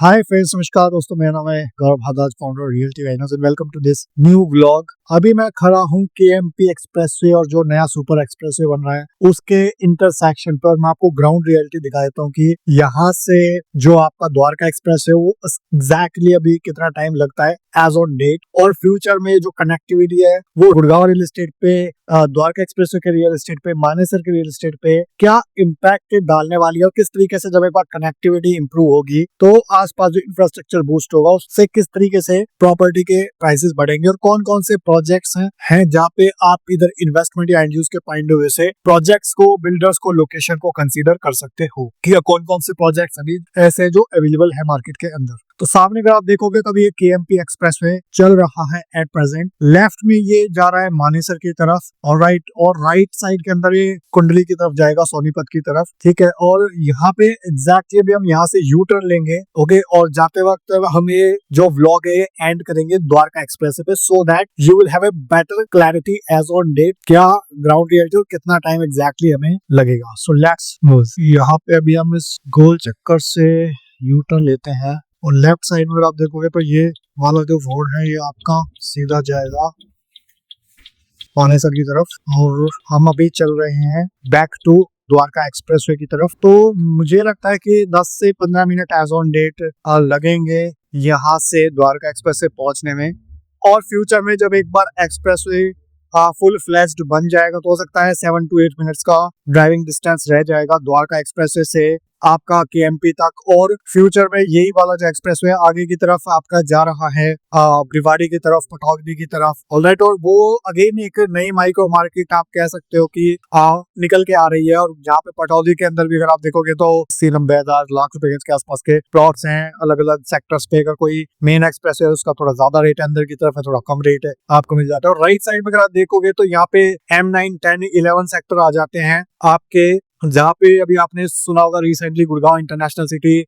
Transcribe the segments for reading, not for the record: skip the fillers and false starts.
Hi friends, नमस्कार दोस्तों। मेरा नाम है Gaurav Bhardwaj, founder Realty Winners and welcome to this new vlog. अभी मैं खड़ा हूँ केएमपी एक्सप्रेसवे और जो नया सुपर एक्सप्रेसवे बन रहा है उसके इंटरसेक्शन पर। मैं आपको ग्राउंड रियलिटी दिखा देता हूँ कि यहाँ से जो आपका द्वारका एक्सप्रेस है वो एग्जैक्टली अभी कितना टाइम लगता है एज ऑन डेट, और फ्यूचर में जो कनेक्टिविटी है वो गुड़गांव रियल एस्टेट पे, द्वारका एक्सप्रेसवे के रियल एस्टेट पे, मानेसर के रियल एस्टेट पे क्या इम्पैक्ट डालने वाली है, और किस तरीके से जब एक बार कनेक्टिविटी इंप्रूव होगी तो आसपास जो इंफ्रास्ट्रक्चर बूस्ट होगा उससे किस तरीके से प्रॉपर्टी के प्राइसेस बढ़ेंगे, और कौन कौन से प्रोजेक्ट्स हैं जहाँ पे आप इधर इन्वेस्टमेंट या एंड यूज के पॉइंट ऑफ व्यू से प्रोजेक्ट्स को, बिल्डर्स को, लोकेशन को कंसीडर कर सकते हो कि कौन कौन से प्रोजेक्ट्स अभी ऐसे जो अवेलेबल है मार्केट के अंदर। तो सामने अगर आप देखोगे तो अभी ये केएमपी एक्सप्रेसवे चल रहा है एट प्रेजेंट। लेफ्ट में ये जा रहा है मानेसर की तरफ, और राइट साइड के अंदर ये कुंडली की तरफ जाएगा, सोनीपत की तरफ, ठीक है। और यहाँ पे एग्जैक्टली अभी हम यहाँ से यू टर्न लेंगे, ओके, और जाते वक्त हम ये जो व्लॉग है एंड करेंगे द्वारका एक्सप्रेसवे पे, so that you will have a better clarity as on date क्या ग्राउंड रियलिटी और कितना टाइम एग्जैक्टली हमें लगेगा। So let's move. यहाँ पे अभी हम इस गोल चक्कर से यू टर्न लेते हैं, और लेफ्ट साइड में अगर आप देखोगे तो ये वाला जो रोड है ये आपका सीधा जाएगा मानेसर की तरफ, और हम अभी चल रहे हैं बैक टू द्वारका एक्सप्रेसवे की तरफ। तो मुझे लगता है कि 10 से 15 मिनट एज ऑन डेट लगेंगे यहाँ से द्वारका एक्सप्रेसवे पहुंचने में। और फ्यूचर में जब एक बार एक्सप्रेसवे फुल फ्लैश्ड बन जाएगा तो हो सकता है 7 to 8 मिनट्स का ड्राइविंग डिस्टेंस रह जाएगा द्वारका एक्सप्रेसवे से आपका केएमपी तक। और फ्यूचर में यही वाला जो एक्सप्रेसवे आगे की तरफ आपका जा रहा है भिवाड़ी की तरफ, पटौदी की तरफ, ऑलराइट। और वो अगेन एक नई माइक्रो मार्केट आप कह सकते हो कि निकल के आ रही है। और जहाँ पे पटौदी के अंदर भी अगर आप देखोगे तो 90,000 लाख रुपए के आसपास के प्लॉट्स हैं अलग अलग सेक्टर्स पे। अगर कोई मेन एक्सप्रेस है उसका थोड़ा ज्यादा रेट है, अंदर की तरफ है थोड़ा कम रेट है, आपको मिल जाता है। और राइट साइड में अगर आप देखोगे तो यहाँ पे M9, 10, 11 सेक्टर आ जाते हैं आपके, जहाँ पे अभी आपने सुना होगा रिसेंटली गुड़गांव इंटरनेशनल सिटी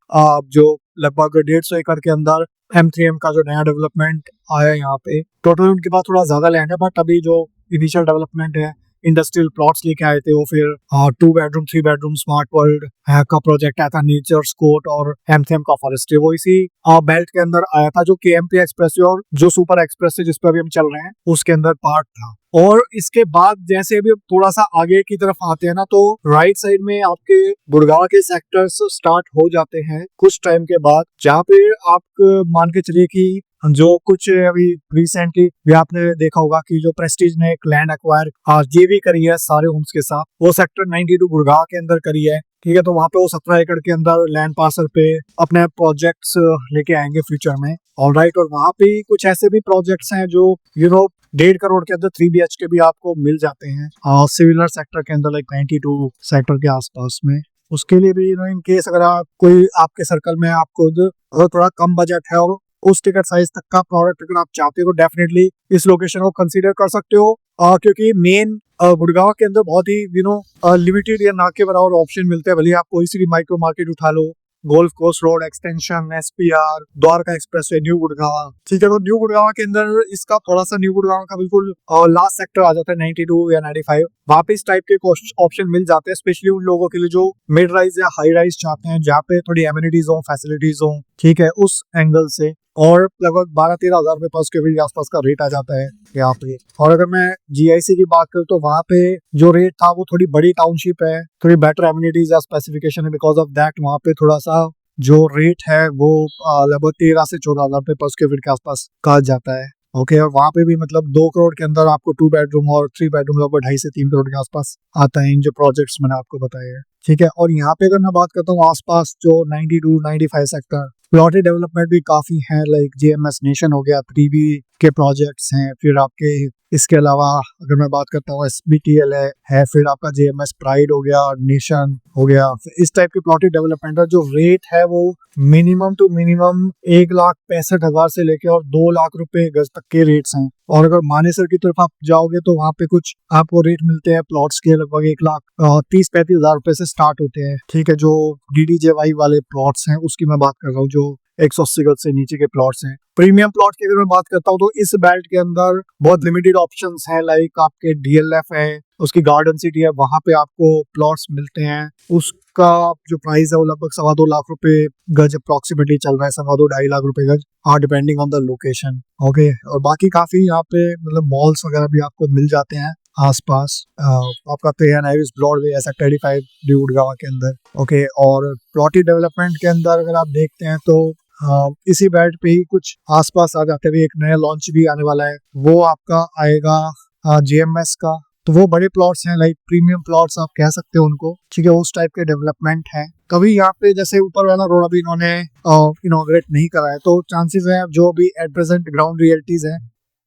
जो लगभग 150 एकड़ के अंदर M3M का जो नया डेवलपमेंट आया यहाँ पे। टोटल उनके पास थोड़ा ज्यादा लैंड है, बट अभी जो इनिशियल डेवलपमेंट है इंडस्ट्रियल प्लॉट्स लेके आए थे वो, फिर 2 बेडरूम 3 बेडरूम स्मार्ट वर्ल्ड का प्रोजेक्ट आया था, नेचर्स कोर्ट और M3M का फॉरेस्ट्री, वो इसी बेल्ट के अंदर आया था जो केएमपी एक्सप्रेसवे और जो सुपर एक्सप्रेस है जिसपे अभी हम चल रहे हैं उसके अंदर पार्ट था। और इसके बाद जैसे अभी थोड़ा सा आगे की तरफ आते हैं ना, तो राइट साइड में आपके गुड़गांव के सेक्टर्स स्टार्ट हो जाते हैं कुछ टाइम के बाद, जहाँ पे आप मान के चलिए कि जो कुछ अभी रिसेंटली भी आपने देखा होगा कि जो प्रेस्टीज ने एक लैंड एक्वायर जेवी करी है सारे होम्स के साथ, वो सेक्टर 92 गुड़गांव के अंदर करी है, ठीक है। तो वहाँ पे वो 17 एकड़ के अंदर लैंड पार्सल पे अपने प्रोजेक्ट्स लेके आएंगे फ्यूचर में, ऑलराइट। और वहाँ पे कुछ ऐसे भी प्रोजेक्ट्स हैं जो 1.5 करोड़ के अंदर 3 BHK भी आपको मिल जाते हैं सिविलर सेक्टर के अंदर, लाइक 92 सेक्टर के आसपास में। उसके लिए भी इन केस अगर आप कोई आपके सर्कल में आपको थोड़ा कम बजट है और उस टिकट साइज तक का प्रोडक्ट अगर आप चाहते हो तो डेफिनेटली इस लोकेशन को कंसीडर कर सकते हो, क्योंकि मेन गुड़गांव के अंदर बहुत ही लिमिटेड या ना के बराबर ऑप्शन मिलते हैं। भले आप कोई सी भी माइक्रो मार्केट उठा लो, गोल्फ कोस्ट road extension, SPR, Dwarka expressway, new Gurgaon, ठीक है। तो न्यू गुड़गांव के अंदर इसका थोड़ा सा, न्यू गुड़गांव का बिल्कुल लास्ट सेक्टर आ जाता है 92 या 95, वहाँ पे इस टाइप के ऑप्शन मिल जाते हैं, स्पेशली उन लोगों के लिए जो मिड राइज या हाई राइज चाहते हैं जहाँ पे थोड़ी एमिनिटीज हो, फैसिलिटीज हो, ठीक है, उस एंगल से। और लगभग 12-13 हजार रुपए पर स्क्वायर फीट के आसपास का रेट आ जाता है यहाँ पे। और अगर मैं GIC की बात करूँ तो वहाँ पे जो रेट था वो थोड़ी बड़ी टाउनशिप है, थोड़ी बेटर एमिनिटीज या स्पेसिफिकेशन है, बिकॉज ऑफ दैट वहाँ पे थोड़ा सा जो रेट है वो लगभग 13 से 14 हजार रुपए पर स्क्वायर फीट के आसपास कहा जाता है, ओके। और वहाँ पे भी मतलब 2 करोड़ के अंदर आपको 2 बेडरूम और 3 बेडरूम लगभग 2.5 से 3 करोड़ के आसपास आता है इन जो प्रोजेक्ट्स मैंने आपको बताए हैं, ठीक है। और यहाँ पे अगर मैं बात करता हूँ आसपास जो 92, 95 सेक्टर प्लॉटेड डेवलपमेंट भी काफी है, लाइक JMS नेशन हो गया, 3B के प्रोजेक्ट्स हैं, फिर आपके इसके अलावा अगर मैं बात करता हूँ SBTL है, फिर आपका JMS प्राइड हो गया, नेशन हो गया, इस टाइप के प्लॉटेड डेवलपमेंट जो रेट है वो मिनिमम टू मिनिमम 1,65,000 से लेके और 2 लाख रुपए गज तक के रेट्स हैं। और अगर मानेसर की तरफ आप जाओगे तो वहाँ पे कुछ आपको रेट मिलते हैं प्लॉट्स के लगभग 1,30,35,000 रुपए से स्टार्ट होते हैं, ठीक है। जो DDJY वाले प्लॉट्स हैं उसकी मैं बात कर रहा हूँ, जो 180 गज से नीचे के प्लॉट्स हैं। प्रीमियम प्लॉट की अगर मैं बात करता हूँ तो इस बेल्ट के अंदर बहुत लिमिटेड ऑप्शंस हैं, लाइक आपके डीएलएफ है, उसकी गार्डन सिटी है, वहां पे आपको प्लॉट्स मिलते हैं। उसका जो प्राइस है वो लगभग 2.25 लाख रुपए गज अप्रोक्सीमेटली चल रहा है, 2.25-2.5 लाख रुपए गज, depending on the location. Okay, और बाकी काफी यहाँ पे मतलब मॉल्स वगैरह भी आपको मिल जाते हैं आसपास। आपका पेन आइरिस ब्रॉडवे ऐसा 35 गुड़गांव के अंदर। ओके, और प्लॉटी डेवलपमेंट के अंदर अगर आप देखते हैं तो इसी बेल्ट पे ही कुछ आसपास आ जाते हुए एक नया लॉन्च भी आने वाला है, वो आपका आएगा जीएमएस का। तो वो बड़े प्लॉट्स हैं, लाइक प्रीमियम प्लॉट्स आप कह सकते हो उनको, ठीक है, उस टाइप के डेवलपमेंट है। कभी यहाँ पे जैसे ऊपर वाला रोड अभी इन्होंने इनॉग्रेट नहीं करा है, तो चांसेस है जो भी एट प्रेजेंट ग्राउंड रियलिटीज है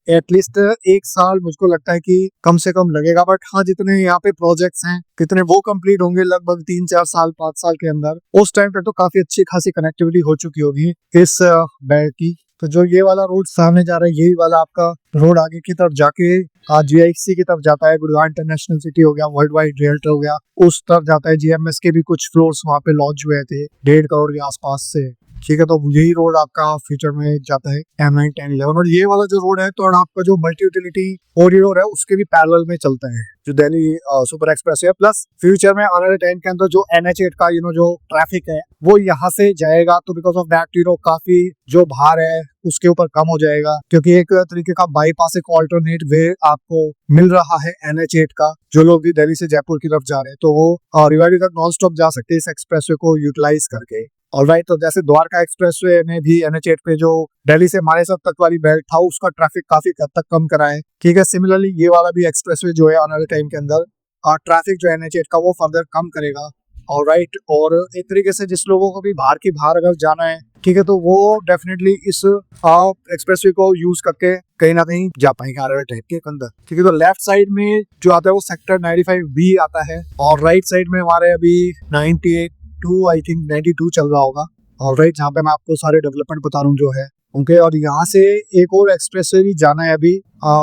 एटलीस्ट 1 साल मुझको लगता है कि कम से कम लगेगा। बट हाँ, जितने यहाँ पे प्रोजेक्ट्स हैं कितने वो कंप्लीट होंगे लगभग 3-4 साल 5 साल के अंदर। उस टाइम तक तो काफी अच्छी खासी कनेक्टिविटी हो चुकी होगी इस बेल्ट की। तो जो ये वाला रोड सामने जा रहा है, यही वाला आपका रोड आगे की तरफ जाके जीआईसी की तरफ जाता है। गुड़गांव इंटरनेशनल सिटी हो गया, वर्ल्ड वाइड रियल्टर हो गया, उस तरफ जाता है। जीएमएस के भी कुछ फ्लोर्स वहाँ पे लॉन्च हुए थे 1.5 करोड़ के आसपास से, ठीक है। तो यही रोड आपका फ्यूचर में जाता है M9, 10, 11। और ये वाला जो रोड है तो आपका जो मल्टी यूटिलिटी कॉरिडोर है उसके भी पैरेलल में चलता है, जो दिल्ली सुपर एक्सप्रेस है। प्लस फ्यूचर में आने वाले टाइम के अंदर जो NH8 का जो ट्रैफिक है वो यहाँ से जाएगा, तो बिकॉज ऑफ दैट काफी जो भार है उसके ऊपर कम हो जाएगा, क्योंकि एक तरीके का बाईपास, एक ऑल्टरनेट वे आपको मिल रहा है NH8 का। जो लोग भी दिल्ली से जयपुर की तरफ जा रहे हैं तो वो रेवाड़ी तक नॉन स्टॉप जा सकते हैं इस एक्सप्रेसवे को यूटिलाइज करके। ऑलराइट, तो जैसे द्वारका एक्सप्रेसवे में भी NH8 पे जो दिल्ली से मानेसर तक वाली बेल्ट था उसका ट्रैफिक काफी हद तक कम करा है, ठीक है। सिमिलरली ये वाला भी एक्सप्रेसवे जो है आने वाले टाइम के अंदर ट्रैफिक जो NH8 का वो फर्दर कम करेगा। ऑलराइट, और एक तरीके से जिस लोगों को भी बाहर अगर जाना है, ठीक है, तो वो डेफिनेटली इस एक्सप्रेसवे को यूज करके कहीं ना कहीं जा पाएंगे आने वाले टाइम के अंदर, ठीक है। तो लेफ्ट साइड में जो आता है वो सेक्टर 95B आता है, और राइट साइड में हमारे अभी 92 आई थिंक 92 चल रहा होगा। ऑलराइट, जहाँ पे मैं आपको सारे डेवलपमेंट बता रहा हूँ जो है उनके। और यहाँ से एक और एक्सप्रेसवे भी जाना है अभी,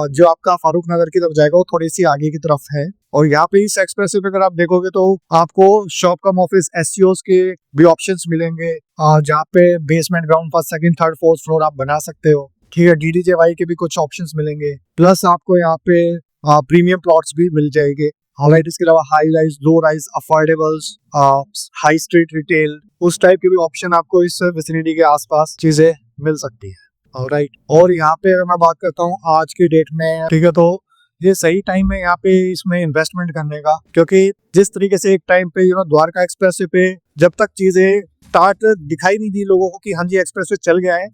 जो आपका फारूक नगर की तरफ जाएगा, वो थोड़ी सी आगे की तरफ है। और यहाँ पे इस एक्सप्रेसवे पे अगर आप देखोगे तो आपको शॉप कम ऑफिस SCOs के भी ऑप्शंस मिलेंगे, जहाँ पे basement, ground, first, second, third, fourth floor आप बना सकते हो, ठीक है। DDJY के भी कुछ ऑप्शंस मिलेंगे, प्लस आपको यहाँ पे प्रीमियम प्लॉट्स भी मिल जाएंगे। हालांकि इसके अलावा high rise, low rise, affordables, high street retail, उस टाइप के भी ऑप्शन आपको इस विसिनिटी के आसपास चीजें मिल सकती है। ऑलराइट, और यहाँ पे अगर मैं बात करता हूँ आज की डेट में, ठीक है, तो ये सही टाइम है यहाँ पे इसमें इन्वेस्टमेंट करने का, क्योंकि जिस तरीके से एक टाइम पे द्वारका एक्सप्रेसवे पे जब तक चीजें स्टार्ट दिखाई नहीं दी लोगों को कि हाँ जी एक्सप्रेसवे चल गया है,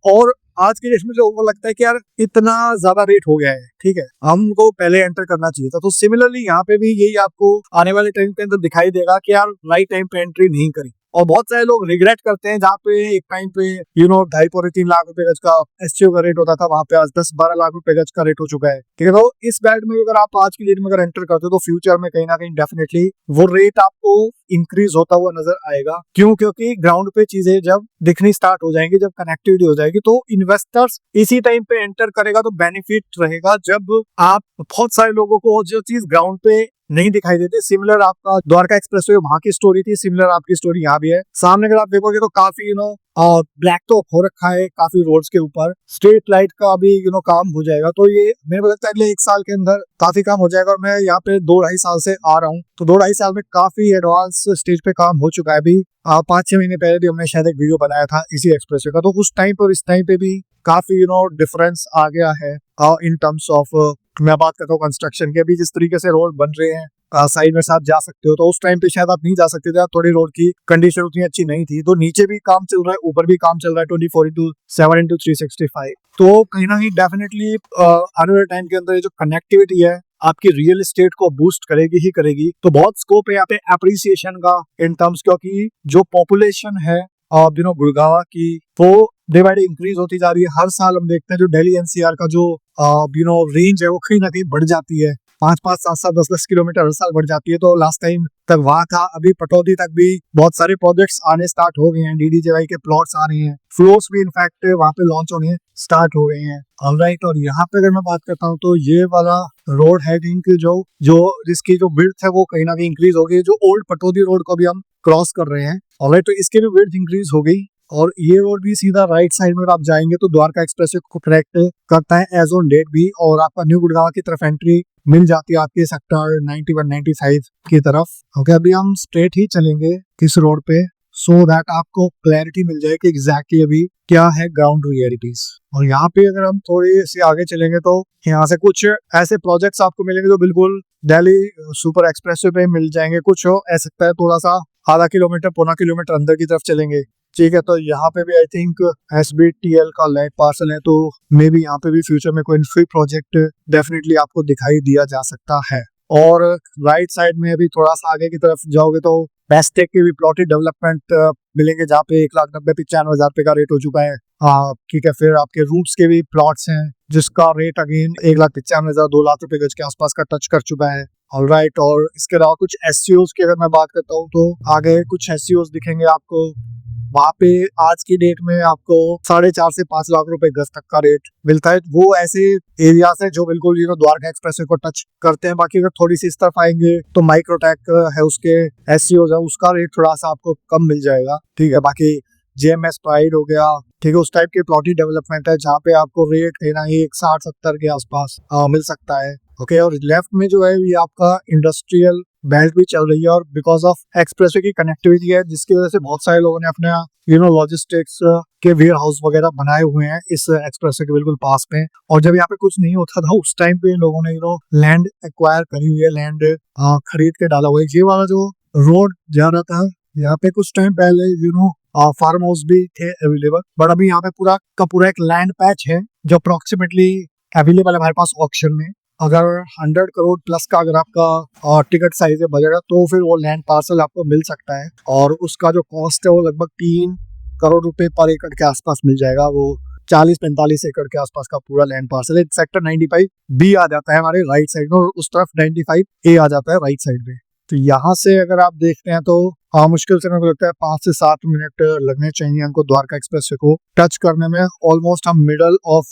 और आज के डेट में लोगों को लगता है कि यार इतना ज्यादा रेट हो गया है, ठीक है, हमको पहले एंटर करना चाहिए था। तो सिमिलरली यहाँ पे भी यही आपको आने वाले टाइम के अंदर दिखाई देगा कि यार राइट टाइम पे एंट्री नहीं करी। और बहुत सारे लोग रिग्रेट करते हैं, जहाँ पे एक टाइम पे 2.5-3 लाख रुपए गज का SCO का रेट होता था, वहाँ पे आज 10-12 लाख रुपए गज का रेट हो चुका है, ठीक है। तो इस बेल्ट में अगर आप आज की डेट में अगर एंटर करते हो तो फ्यूचर में कहीं ना कहीं डेफिनेटली वो रेट आपको इंक्रीज होता हुआ नजर आएगा। क्यों? क्योंकि ग्राउंड पे चीजें जब दिखनी स्टार्ट हो जाएंगी, जब कनेक्टिविटी हो जाएगी, तो इन्वेस्टर्स इसी टाइम पे एंटर करेगा, तो बेनिफिट रहेगा। जब आप बहुत सारे लोगों को जो चीज ग्राउंड पे नहीं दिखाई देती, सिमिलर आपका द्वारका एक्सप्रेसवे वहां की स्टोरी थी, सिमिलर आपकी स्टोरी यहाँ भी है। सामने अगर आप देखोगे तो काफी ब्लैक टॉप हो रखा है काफी रोड्स के ऊपर, स्ट्रीट लाइट का भी काम हो जाएगा। तो ये मेरे को लगता है अगले 1 साल के अंदर काफी काम हो जाएगा। और मैं यहाँ पे 2-2.5 साल से आ रहा हूँ, तो 2-2.5 साल में काफी एडवांस स्टेज पे काम हो चुका है। अभी 5-6 महीने पहले भी हमने शायद एक वीडियो बनाया था इसी एक्सप्रेसवे का, तो उस टाइम पर इस टाइम पे भी काफी डिफरेंस आ गया है इन टर्म्स ऑफ, मैं बात करता हूँ कंस्ट्रक्शन के। अभी जिस तरीके से रोड बन रहे हैं, साइड में से आप जा सकते हो, तो उस टाइम पे शायद आप नहीं जा सकते थे, थोड़ी रोड की कंडीशन उतनी अच्छी नहीं थी। तो नीचे भी काम चल रहा है, ऊपर भी काम चल रहा है 24/7/365। तो कहीं ना कहीं डेफिनेटली आने वाले टाइम के अंदर ये जो कनेक्टिविटी है आपकी रियल एस्टेट को बूस्ट करेगी ही करेगी। तो बहुत स्कोप है यहाँ पे एप्रिसिएशन का इन टर्म्स, क्योंकि जो पॉपुलेशन है गुड़गांव की वो डे बाय डे इंक्रीज होती जा रही है। हर साल हम देखते हैं जो दिल्ली NCR का जो रेंज है वो कहीं ना कहीं बढ़ जाती है, 5-5, 7-7, 10-10 किलोमीटर हर साल बढ़ जाती है। तो लास्ट टाइम तक वहां था, अभी पटौदी तक भी बहुत सारे प्रोजेक्ट्स आने स्टार्ट हो गए हैं, DDJY के प्लॉट्स आ रहे हैं, फ्लोर्स भी इनफैक्ट वहां पे लॉन्च होने स्टार्ट हो गए हैं। ऑलराइट, और यहाँ पे अगर मैं बात करता हूँ तो ये वाला रोड है जो जिसकी जो विड्थ है वो कहीं ना कहीं इंक्रीज हो गई, जो ओल्ड पटौदी रोड को भी हम क्रॉस कर रहे हैं। ऑलराइट, तो इसके भी विड्थ इंक्रीज हो गई। और ये रोड भी सीधा राइट साइड में अगर आप जाएंगे तो द्वारका एक्सप्रेसवे को कनेक्ट करता है एज ऑन डेट भी, और आपका न्यू गुड़गांव की तरफ एंट्री मिल जाती है आपके सेक्टर 91 95 की तरफ। ओके, अभी हम स्ट्रेट ही चलेंगे इस रोड पे सो दैट आपको क्लैरिटी मिल जाए कि एग्जैक्टली अभी क्या है ग्राउंड रियलिटीज। और यहाँ पे अगर हम थोड़ी सी आगे चलेंगे तो यहाँ से कुछ ऐसे प्रोजेक्ट्स आपको मिलेंगे जो बिल्कुल दिल्ली सुपर एक्सप्रेसवे पे मिल जाएंगे। कुछ हो ऐसा सकता है थोड़ा सा आधा किलोमीटर पौना किलोमीटर अंदर की तरफ चलेंगे, ठीक है। तो यहाँ पे भी आई थिंक SBTL का लैंड पार्सल है, तो मे बी यहाँ पे भी फ्यूचर में कोई फ्री प्रोजेक्ट डेफिनेटली आपको दिखाई दिया जा सकता है। और राइट साइड में अभी थोड़ा सा आगे की तरफ जाओगे तो बेस्टेक के भी प्लॉटेड डेवलपमेंट मिलेंगे जहाँ पे 1,90,95,000 रुपए का रेट हो चुका है। ठीक है, फिर आपके रूट्स के भी प्लॉट्स हैं जिसका रेट अगेन 1,95,000 2 लाख रुपए गज के आसपास का टच कर चुका है। ऑलराइट, और इसके अलावा कुछ SCOs की अगर मैं बात करता हूँ तो आगे कुछ SCOs दिखेंगे आपको। वहाँ पे आज की डेट में आपको 4.5 से 5 लाख रुपए गज तक का रेट मिलता है। वो ऐसे एरियाज है जो बिल्कुल द्वारका एक्सप्रेसवे को टच करते हैं। बाकी अगर थोड़ी सी इस तरफ आएंगे तो माइक्रोटेक है, उसके SCOs है, उसका रेट थोड़ा सा आपको कम मिल जाएगा, ठीक है। बाकी JMS प्राइड हो गया, ठीक है, उस टाइप के प्लॉटी डेवलपमेंट है जहाँ पे आपको रेट कहना ही 60-70 के आसपास मिल सकता है। ओके, और लेफ्ट में जो है ये आपका इंडस्ट्रियल बेल्ट भी चल रही है, और बिकॉज ऑफ एक्सप्रेसवे की कनेक्टिविटी है जिसकी वजह से बहुत सारे लोगों ने अपने लॉजिस्टिक्स के वेयर हाउस वगैरह बनाए हुए हैं इस एक्सप्रेसवे के बिल्कुल पास में। और जब यहाँ पे कुछ नहीं होता था उस टाइम पे लोगों ने लैंड एक्वायर करी हुई है, लैंड खरीद के डाला हुआ है। ये वाला जो रोड जा रहा था यहाँ पे कुछ टाइम पहले फार्म हाउस भी थे अवेलेबल, बट अभी यहाँ पे पूरा का पूरा एक लैंड पैच है जो अप्रोक्सीमेटली अवेलेबल है हमारे पास ऑक्शन में। अगर 100 करोड़ प्लस का अगर आपका टिकट साइज है बजट, तो फिर वो लैंड पार्सल आपको मिल सकता है, और उसका जो कॉस्ट है वो लगभग 3 करोड़ रुपए पर एकड़ के आसपास मिल जाएगा। वो 40-45 एकड़ के आसपास का पूरा लैंड पार्सल है। सेक्टर 95B आ जाता है हमारे राइट साइड में, और उस तरफ 95A आ जाता है राइट साइड में। तो यहाँ से अगर आप देखते हैं तो मुश्किल से मेरे को लगता है 5 से 7 मिनट लगने चाहिए हमको द्वारका एक्सप्रेसवे को टच करने में। ऑलमोस्ट हम मिडल ऑफ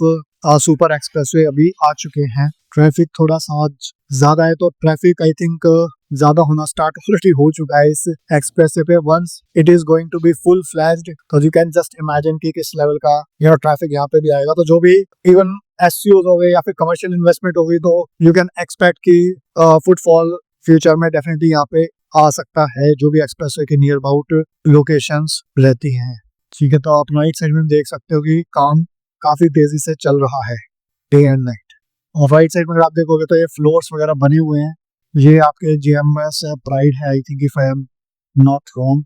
सुपर एक्सप्रेसवे अभी आ चुके हैं। ट्रैफिक थोड़ा सा ज्यादा है, तो ट्रैफिक आई थिंक ज्यादा होना स्टार्ट ऑलरेडी हो चुका है इस एक्सप्रेसवे पे। Once it is going to be full flashed, तो यू कैन जस्ट इमेजिन कि किस लेवल का ट्रैफिक यहाँ पे भी आएगा। तो जो भी इवन SCOs हो गए या फिर कमर्शियल इन्वेस्टमेंट हो गई, तो यू कैन एक्सपेक्ट की फुटफॉल फ्यूचर में डेफिनेटली यहाँ पे आ सकता है जो भी एक्सप्रेसवे के नियर अबाउट लोकेशंस रहती हैं, ठीक है। तो आप राइट साइड में देख सकते हो कि काम काफी तेजी से चल रहा है डे एंड नाइट। और राइट साइड में अगर आप देखोगे तो ये फ्लोर्स वगैरह बने हुए हैं, ये आपके JMS प्राइड है I think, if I am not wrong.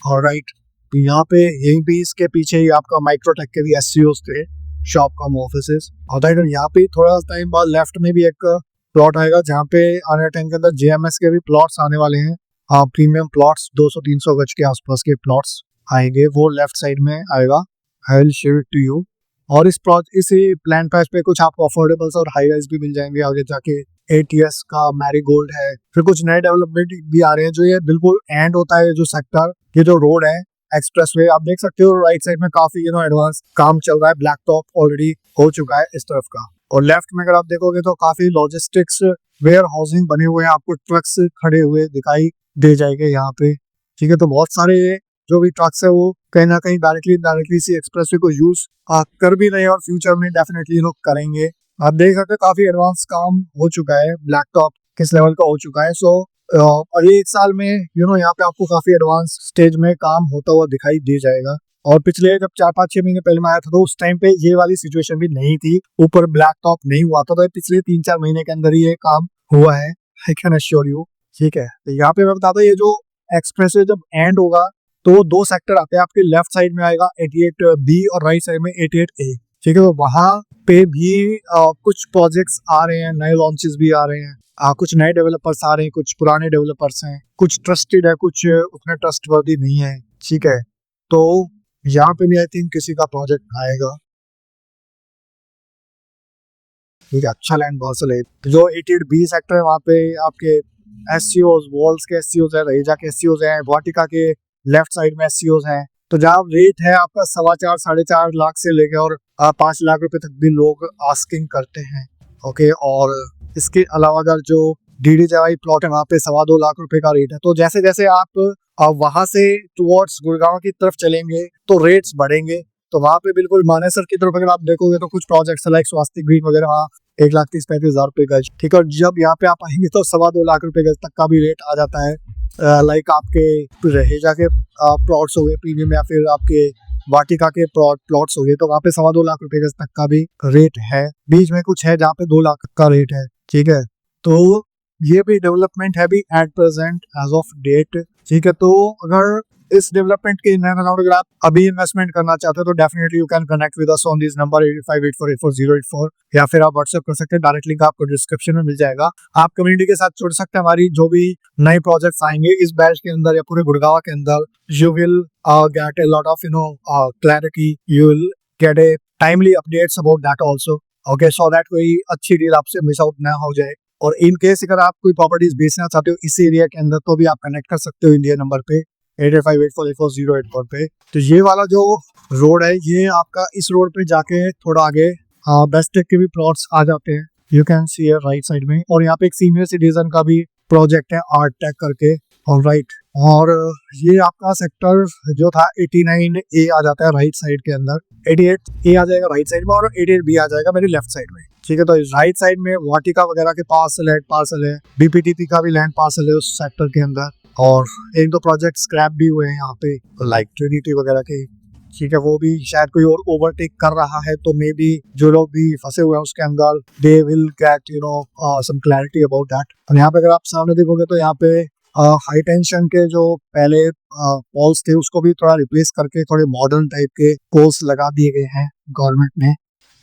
और राइट यहाँ पे यहीं भी इसके पीछे ही आपका माइक्रोटेक के भी SCOs थे, शॉपकॉम ऑफिसेस। और राइट यहाँ पे थोड़ा टाइम बाद लेफ्ट में भी एक प्लॉट आएगा जहाँ पे आने टाइम के अंदर JMS के भी प्लॉट्स आने वाले हैं। प्रीमियम प्लॉट्स 200-300 गज के आसपास के प्लॉट्स आएंगे, वो लेफ्ट साइड में आएगा। I will share it to you. और इसी प्लान पैच पे कुछ आपको अफोर्डेबल्स और हाई राइज भी मिल जाएंगे आगे जाके। ATS का मैरीगोल्ड है, फिर कुछ नए डेवलपमेंट भी आ रहे हैं जो ये बिल्कुल एंड होता है जो सेक्टर, ये जो रोड है एक्सप्रेसवे आप देख सकते हो राइट साइड में काफी एडवांस काम चल रहा है। ब्लैक टॉप ऑलरेडी हो चुका है इस तरफ का। और लेफ्ट में अगर आप देखोगे तो काफी लॉजिस्टिक्स वेयर हाउसिंग बने हुए हैं, आपको ट्रक्स खड़े हुए दिखाई दे जाएंगे यहाँ पे, ठीक है। तो बहुत सारे जो भी ट्रक्स है वो कहीं ना कहीं डायरेक्टली इसी एक्सप्रेसवे को यूज कर भी रहे हैं, और फ्यूचर में डेफिनेटली लोग करेंगे। आप देख सकते हो काफी एडवांस काम हो चुका है, ब्लैक टॉप किस लेवल का हो चुका है। सो और ये 1 साल में यहाँ पे आपको काफी एडवांस स्टेज में काम होता हुआ दिखाई दे जाएगा। और पिछले जब 4-5-6 महीने पहले में आया था तो उस टाइम पे ये वाली सिचुएशन भी नहीं थी, ऊपर ब्लैक टॉप नहीं हुआ था। तो पिछले 3-4 महीने के अंदर ही ये काम हुआ है, आई कैन अश्योर यू, ठीक है। तो यहाँ पे मैं बताता हूँ ये जो एक्सप्रेसवे जब एंड होगा तो 2 सेक्टर आते हैं आपके। लेफ्ट साइड में आएगा 88B और राइट साइड में 88A, ठीक है। तो वहां पे भी कुछ प्रोजेक्ट्स आ रहे हैं, नए लॉन्चेस भी आ रहे हैं, कुछ नए डेवलपर्स आ रहे हैं, कुछ पुराने डेवलपर्स हैं, कुछ ट्रस्टेड है, कुछ उतने ट्रस्टवर्दी नहीं है, ठीक है। तो यहाँ पे भी आई थिंक किसी का प्रोजेक्ट आएगा, ठीक है। अच्छा लैंड पार्सल है। जो 88B सेक्टर है वहाँ पे आपके SCOs, वॉल्स के SCOs है, रहेजा के SCOs हैं, वाटिका के लेफ्ट साइड में SCOs हैं। तो जहाँ रेट है आपका 4.25-4.5 लाख से लेके और 5 लाख रुपए तक भी लोग आस्किंग करते हैं, ओके। और इसके अलावा अगर जो DDJY प्लॉट है, वहाँ पे 2.25 लाख का रेट है। तो जैसे जैसे आप वहां से टुवर्ड्स गुड़गांव की तरफ चलेंगे तो रेट्स बढ़ेंगे। तो वहाँ पे बिल्कुल मानेसर की तरफ अगर आप देखोगे तो कुछ प्रोजेक्ट्स लाइक स्वास्तिक ग्रीन वगैरह वहाँ 1,30,35,000 रुपए गज, ठीक है। और जब यहाँ पे आप आएंगे तो 2.25 लाख रुपए गज तक का भी रेट आ जाता है। लाइक आपके रहेजा के प्लॉट्स हो गए प्रीमियम, या फिर आपके वाटिका के प्लॉट्स हो गए, तो वहाँ पे 2.25 लाख रुपए गज तक का भी रेट है। बीच में कुछ है जहाँ पे 2 लाख का रेट है, ठीक है। तो ये भी डेवलपमेंट है भी at present as of date, ठीक है। तो अगर इस डेवलपमेंट के इन एंड अराउंड अगर आप अभी इन्वेस्टमेंट करना चाहते हो तो definitely you can connect with us on this number 8584848084, या फिर आप व्हाट्सएप कर सकते हैं। डायरेक्ट लिंक आपको डिस्क्रिप्शन में मिल जाएगा। आप कम्युनिटी के साथ जुड़ सकते हैं। हमारी जो भी नए प्रोजेक्ट्स आएंगे इस बैच के अंदर या पूरे गुड़गांव के अंदर, you will get a lot of clarity, you will get A timely updates about that also, okay, so that कोई अच्छी डील आपसे मिस आउट ना हो जाए। और इन केस अगर आप कोई प्रॉपर्टीज बेचना चाहते हो इस एरिया के अंदर तो भी आप कनेक्ट कर सकते हो इंडिया नंबर पे 8858484084 पे। तो ये वाला जो रोड है ये आपका इस रोड पे जाके थोड़ा आगे बेस्ट टेक के भी प्लॉट्स आ जाते हैं, you can see right side में। और यहाँ पे एक सीनियर सिटीजन का भी प्रोजेक्ट है आर्ट टेक करके, ऑलराइट। और ये आपका सेक्टर जो था 89A आ जाता है राइट साइड के अंदर, 88A आ जाएगा राइट साइड में और 88B आ जाएगा मेरी लेफ्ट साइड में, ठीक है। तो राइट साइड में वाटिका वगैरह के पार्सल है, BPTP का भी लैंड पार्सल है उस सेक्टर के अंदर। और एक दो प्रोजेक्ट स्क्रैप भी हुए हैं यहाँ पे लाइक ट्रिनिटी वगैरह के, ठीक है। वो भी शायद कोई और ओवरटेक कर रहा है, तो मे बी जो लोग भी फंसे हुए हैं उसके अंदर they will get some clarity about that. और यहाँ पे अगर आप सामने देखोगे तो यहाँ पे हाई टेंशन के जो पहले पोल्स थे उसको भी थोड़ा रिप्लेस करके थोड़े मॉडर्न टाइप के पोल्स लगा दिए गए हैं गवर्नमेंट ने।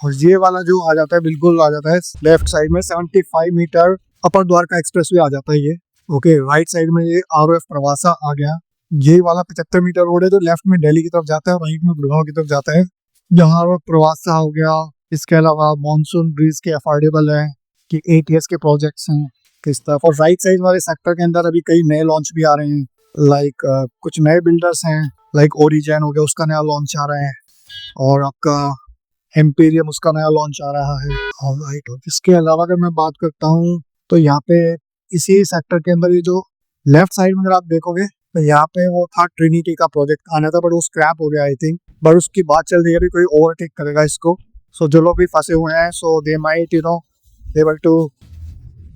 और ये वाला जो आ जाता है बिल्कुल आ जाता है लेफ्ट साइड में 75 मीटर अपर द्वारका एक्सप्रेस वे आ जाता है ये, ओके। राइट साइड में ये ROF प्रवासा आ गया। ये वाला 75 मीटर रोड है जो लेफ्ट में दिल्ली की तरफ जाता है, राइट में गुड़गांव की तरफ जाता है। यहाँ ROF प्रवासा हो गया। इसके अलावा मॉनसून ब्रिज के अफोर्डेबल है कि ATS के प्रोजेक्ट्स हैं किस तरफ। और राइट साइड वाले सेक्टर के अंदर अभी कई नए लॉन्च भी आ रहे हैं, लाइक कुछ नए बिल्डर्स हैं, लाइक ओरिजिन हो गया उसका नया लॉन्च आ रहा है, और आपका एम्पीरियम उसका नया लॉन्च आ रहा है, ऑलराइट। इसके अलावा अगर मैं बात करता हूँ तो यहाँ पे इसी सेक्टर के अंदर ये जो लेफ्ट साइड में अगर आप देखोगे तो यहाँ पे वो था ट्रिनिटी का प्रोजेक्ट आना था, बट वो स्क्रैप हो गया आई थिंक। बट उसकी बात चल रही है अभी कोई ओवरटेक करेगा इसको। सो जो लोग भी फंसे हुए हैं so they might able to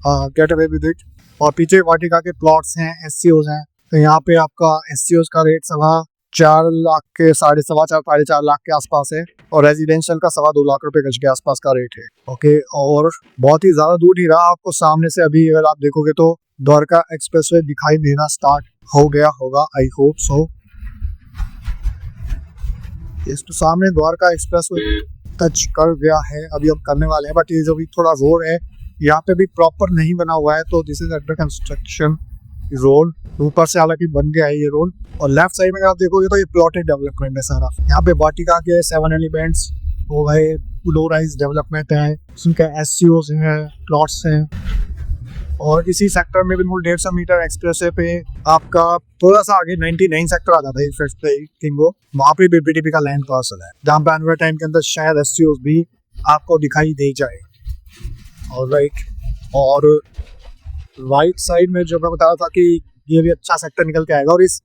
get away with it. और पीछे वाटिका के प्लॉट्स हैं, SCOs हैं, तो यहाँ पे आपका SCOs का रेट 4 लाख के 4.25 लाख के आसपास है, और रेजिडेंशियल का 2.25 लाख रुपए गज के आसपास का रेट है, ओके। और बहुत ही ज्यादा दूर नहीं रहा, आपको सामने से अभी अगर आप देखोगे तो द्वारका एक्सप्रेसवे दिखाई देना स्टार्ट हो गया होगा, आई होप सो। इस तो सामने द्वारका एक्सप्रेसवे टच कर गया है, अभी हम करने वाले हैं। बट ये जो भी थोड़ा रोड है यहाँ पे भी प्रॉपर नहीं बना हुआ है, तो this is under construction road. ऊपर से हालांकि बन गया है ये रोड। और लेफ्ट साइड में आप देखोगे तो ये प्लॉटेड डेवलपमेंट है सारा। यहाँ पे वाटिका के 7 एलिमेंट्स हो गए, लो राइज डेवलपमेंट है, उनके SCOs हैं, प्लॉट्स हैं। और इसी सेक्टर में बिल्कुल 150 मीटर एक्सप्रेस पे आपका थोड़ा सा आगे 99 सेक्टर आ जाता है, वहाँ पे BPTP का लैंड पार्सल है, जहाँ पे आने वाले टाइम के अंदर शायद SCOs भी आपको दिखाई दे जाए, ऑलराइट। और राइट साइड में जो मैं बता रहा था कि ये भी अच्छा सेक्टर निकल के आएगा। और इस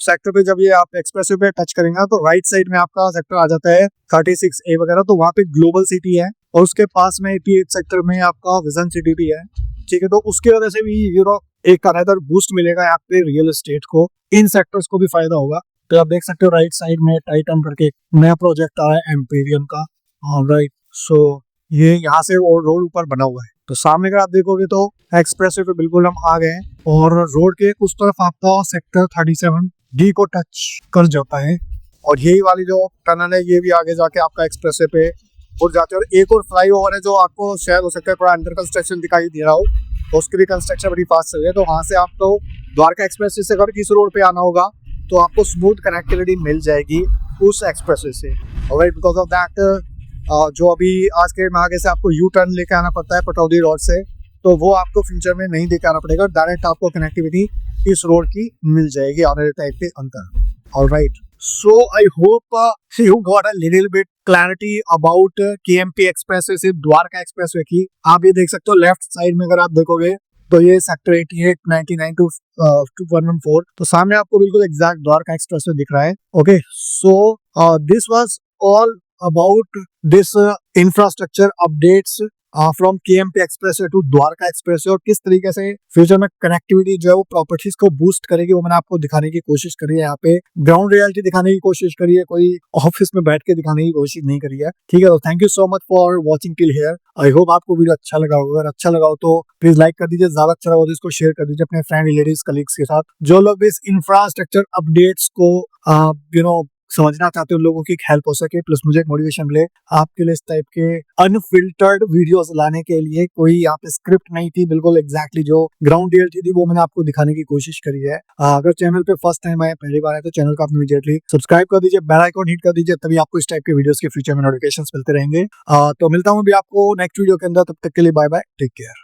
सेक्टर पे जब ये आप एक्सप्रेसवे पे टच करेंगे तो राइट साइड में आपका सेक्टर आ जाता है 36A वगैरह, तो वहाँ पे ग्लोबल सिटी है, और उसके पास में 88 सेक्टर में आपका विजन सिटी भी है, ठीक है। तो उसकी वजह से भी एक अनदर बूस्ट मिलेगा यहाँ पे रियल एस्टेट को, इन सेक्टर्स को भी फायदा होगा। तो आप देख सकते हो राइट साइड में टाइटन करके नया प्रोजेक्ट आ रहा है एम्पीरियम का, ऑलराइट। सो ये यहाँ से रोड ऊपर बना हुआ है, तो सामने अगर आप देखोगे तो एक्सप्रेसवे पे बिल्कुल हम आ गए हैं। और रोड के उस तरफ आपका सेक्टर 37D को टच कर जाता है, और यही वाली जो टनल है ये भी आगे जाके आपका एक्सप्रेसवे पे उठ जाते हैं। और एक और फ्लाईओवर है जो आपको शायद हो सकता है थोड़ा अंडर कंस्ट्रक्शन दिखाई दे रहा हो, तो उसकी भी कंस्ट्रक्शन बड़ी फास्ट चल रही है। तो वहाँ से आपको द्वारका एक्सप्रेसवे से अगर इस रोड पे आना होगा तो आपको स्मूथ कनेक्टिविटी मिल जाएगी उस एक्सप्रेसवे से, ऑलराइट। बिकॉज ऑफ दैट जो अभी आज के आगे से आपको यू टर्न लेके आना पड़ता है पटौदी रोड से, तो वो आपको फ्यूचर में नहीं लेके आना पड़ेगा, डायरेक्ट आपको कनेक्टिविटी इस रोड की मिल जाएगी आने टाइप के अंतर, alright. So I hope you got a little bit clarity about KMP expressway से द्वारका एक्सप्रेसवे की। आप ये देख सकते हो लेफ्ट साइड में अगर आप देखोगे तो ये सेक्टर 88, 99 टू 114, तो सामने आपको बिल्कुल एग्जैक्ट द्वारका एक्सप्रेसवे दिख रहा है। Okay, so this was all about this infrastructure updates from KMP expressway to Dwarka expressway, और किस तरीके से फ्यूचर में कनेक्टिविटी जो है वो प्रॉपर्टीज को बूस्ट करेगी, वो मैंने आपको दिखाने की कोशिश करी है। यहाँ पे ग्राउंड रियलिटी दिखाने की कोशिश करी है, कोई ऑफिस में बैठ के दिखाने की कोशिश नहीं करी है। ठीक है, तो thank you so much for watching till here. I hope आपको वीडियो अच्छा लगा होगा। अगर अच्छा लगा हो तो प्लीज लाइक कर दीजिए, ज्यादा अच्छा लगा तो इसको शेयर कर दीजिए अपने फ्रेंड, रिलेटिव्स, कलीग्स के साथ। जो लोग इस इंफ्रास्ट्रक्चर अपडेट्स को समझना चाहते हो, लोगों की हेल्प हो सके, प्लस मुझे एक मोटिवेशन मिले आपके लिए इस टाइप के अनफिल्टर्ड वीडियोस लाने के लिए। कोई यहाँ पे स्क्रिप्ट नहीं थी, बिल्कुल एग्जैक्टली जो ग्राउंड रियलिटी थी वो मैंने आपको दिखाने की कोशिश करी है। अगर चैनल पे फर्स्ट टाइम आए, पहली बार है, तो चैनल को आप इमीडिएटली सब्सक्राइब कर दीजिए, बेल आइकॉन हिट कर दीजिए, तभी आपको इस टाइप के वीडियोस के फ्यूचर में नोटिफिकेशंस मिलते रहेंगे। तो मिलता हूँ भी आपको नेक्स्ट वीडियो के अंदर, तब तक के लिए बाय बाय, टेक केयर।